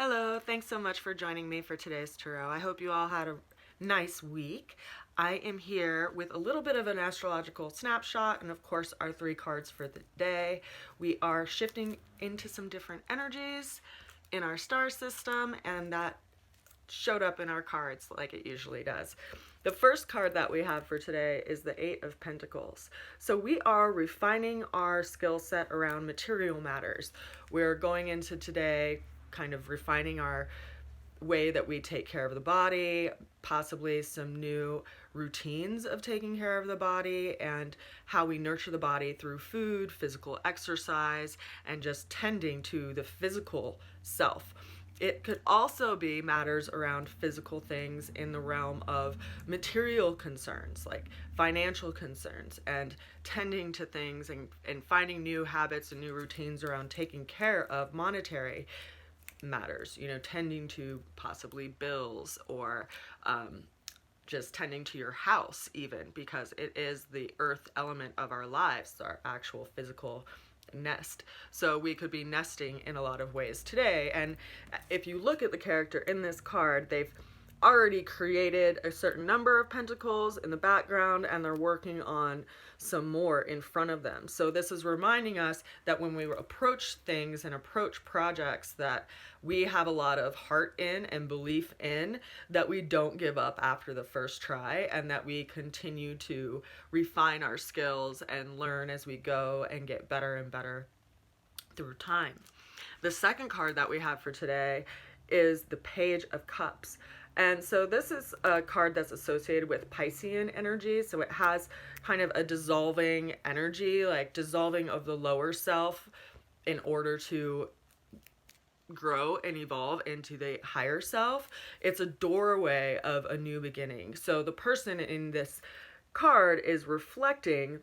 Hello, thanks so much for joining me for today's tarot. I hope you all had a nice week. I am here with a little bit of an astrological snapshot and of course our 3 cards for the day. We are shifting into some different energies in our star system, and that showed up in our cards like it usually does. The first card that we have for today is the 8 of Pentacles. So we are refining our skill set around material matters. We're going into today kind of refining our way that we take care of the body, possibly some new routines of taking care of the body, and how we nurture the body through food, physical exercise, and just tending to the physical self. It could also be matters around physical things in the realm of material concerns, like financial concerns, and tending to things and finding new habits and new routines around taking care of monetary matters, tending to possibly bills, or just tending to your house even, because it is the earth element of our lives, our actual physical nest. So we could be nesting in a lot of ways today. And if you look at the character in this card, they've already created a certain number of pentacles in the background, and they're working on some more in front of them. So this is reminding us that when we approach things and approach projects that we have a lot of heart in and belief in, that we don't give up after the first try, and that we continue to refine our skills and learn as we go and get better and better through time. The second card that we have for today is the Page of Cups. And so this is a card that's associated with Piscean energy. So it has kind of a dissolving energy, like dissolving of the lower self in order to grow and evolve into the higher self. It's a doorway of a new beginning. So the person in this card is reflecting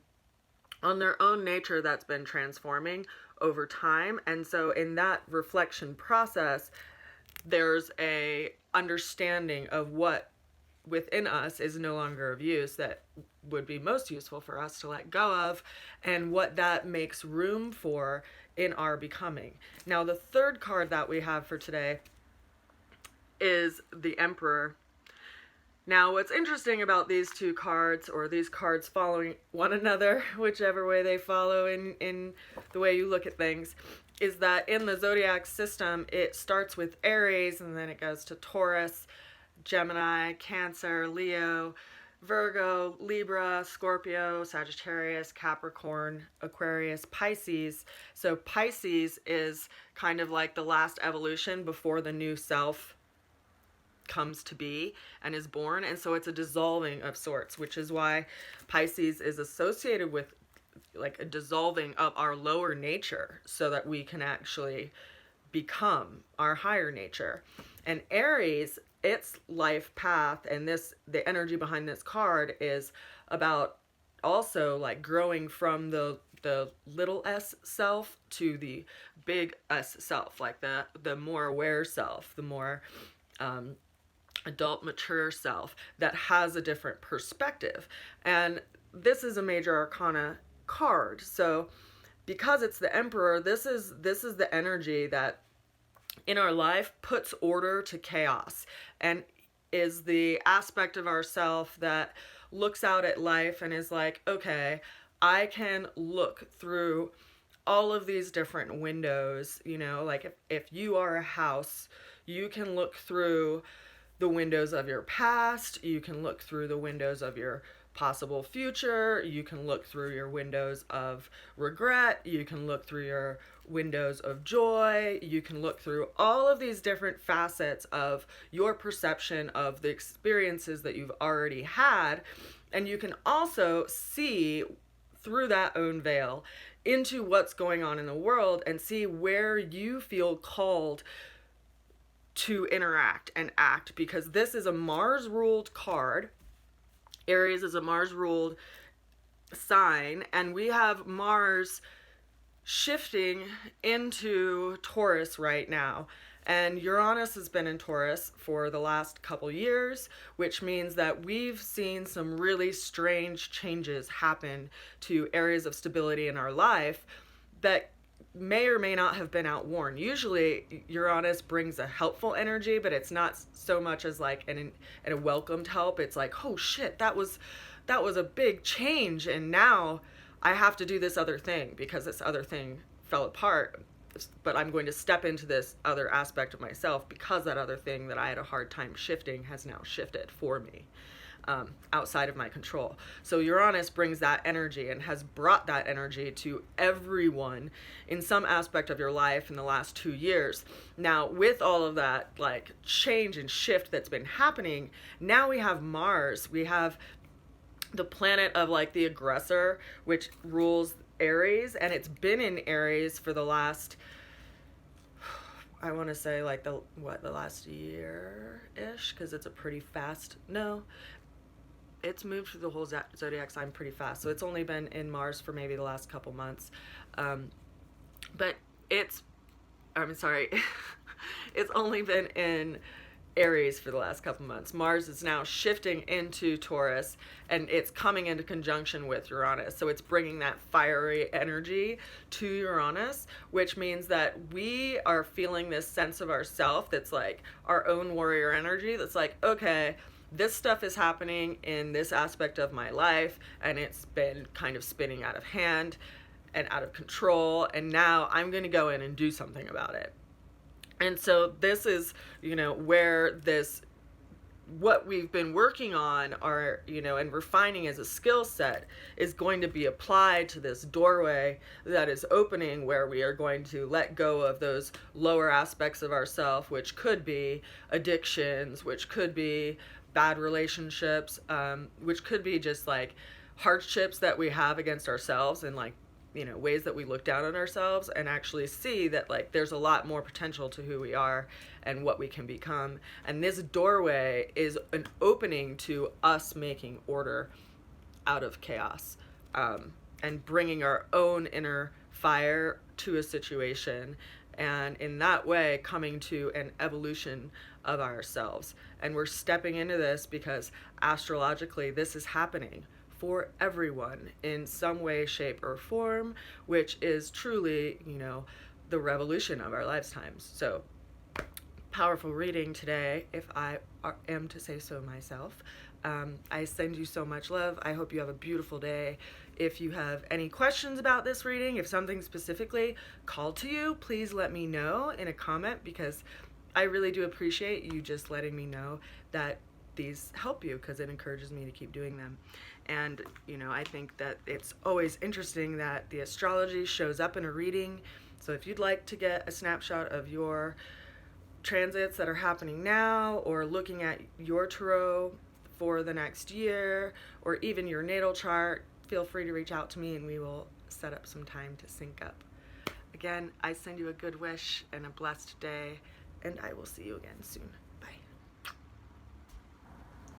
on their own nature that's been transforming over time. And so in that reflection process, there's a understanding of what within us is no longer of use that would be most useful for us to let go of, and what that makes room for in our becoming. Now, the third card that we have for today is the Emperor. Now, what's interesting about these 2 cards, or these cards following one another, whichever way they follow in the way you look at things, is that in the zodiac system, it starts with Aries, and then it goes to Taurus, Gemini, Cancer, Leo, Virgo, Libra, Scorpio, Sagittarius, Capricorn, Aquarius, Pisces. So Pisces is kind of like the last evolution before the new self comes to be and is born. And so it's a dissolving of sorts, which is why Pisces is associated with like a dissolving of our lower nature so that we can actually become our higher nature. And Aries, its life path, and the energy behind this card is about also like growing from the little s self to the big s self, like the more aware self, the more adult mature self that has a different perspective. And this is a major arcana card. So because it's the Emperor, this is the energy that in our life puts order to chaos, and is the aspect of ourself that looks out at life and is like, okay, I can look through all of these different windows, like if you are a house, you can look through the windows of your past, you can look through the windows of your possible future, you can look through your windows of regret, you can look through your windows of joy, you can look through all of these different facets of your perception of the experiences that you've already had, and you can also see through that own veil into what's going on in the world and see where you feel called to interact and act, because this is a Mars-ruled card. Aries is a Mars-ruled sign, and we have Mars shifting into Taurus right now. And Uranus has been in Taurus for the last couple years, which means that we've seen some really strange changes happen to areas of stability in our life that may or may not have been outworn. Usually Uranus brings a helpful energy, but it's not so much as like a welcomed help. It's like, oh shit, that was a big change, and now I have to do this other thing because this other thing fell apart. But I'm going to step into this other aspect of myself because that other thing that I had a hard time shifting has now shifted for me. Outside of my control. So Uranus brings that energy and has brought that energy to everyone in some aspect of your life in the last 2 years. Now, with all of that like change and shift that's been happening, now we have Mars. We have the planet of like the aggressor, which rules Aries, and it's been in Aries for the last, I want to say like the last year-ish, because it's a pretty fast, no, it's moved through the whole zodiac sign pretty fast. So it's only been in Mars for maybe the last couple months. But it's only been in Aries for the last couple months. Mars is now shifting into Taurus, and it's coming into conjunction with Uranus. So it's bringing that fiery energy to Uranus, which means that we are feeling this sense of ourself that's like our own warrior energy that's like, okay, this stuff is happening in this aspect of my life, and it's been kind of spinning out of hand and out of control, and now I'm going to go in and do something about it. And so this is, where what we've been working on are, and refining as a skill set is going to be applied to this doorway that is opening, where we are going to let go of those lower aspects of ourself, which could be addictions, which could be bad relationships, which could be just like hardships that we have against ourselves, and like, ways that we look down on ourselves, and actually see that like there's a lot more potential to who we are and what we can become. And this doorway is an opening to us making order out of chaos, and bringing our own inner fire to a situation, and in that way coming to an evolution of ourselves. And we're stepping into this because astrologically this is happening for everyone in some way, shape, or form, which is truly, the revolution of our lifetimes. So powerful reading today, if I am to say so myself. I send you so much love. I hope you have a beautiful day. If you have any questions about this reading, if something specifically called to you, please let me know in a comment, because I really do appreciate you just letting me know that these help you, because it encourages me to keep doing them. And, I think that it's always interesting that the astrology shows up in a reading. So if you'd like to get a snapshot of your transits that are happening now, or looking at your tarot for the next year, or even your natal chart, feel free to reach out to me and we will set up some time to sync up. Again, I send you a good wish and a blessed day, and I will see you again soon.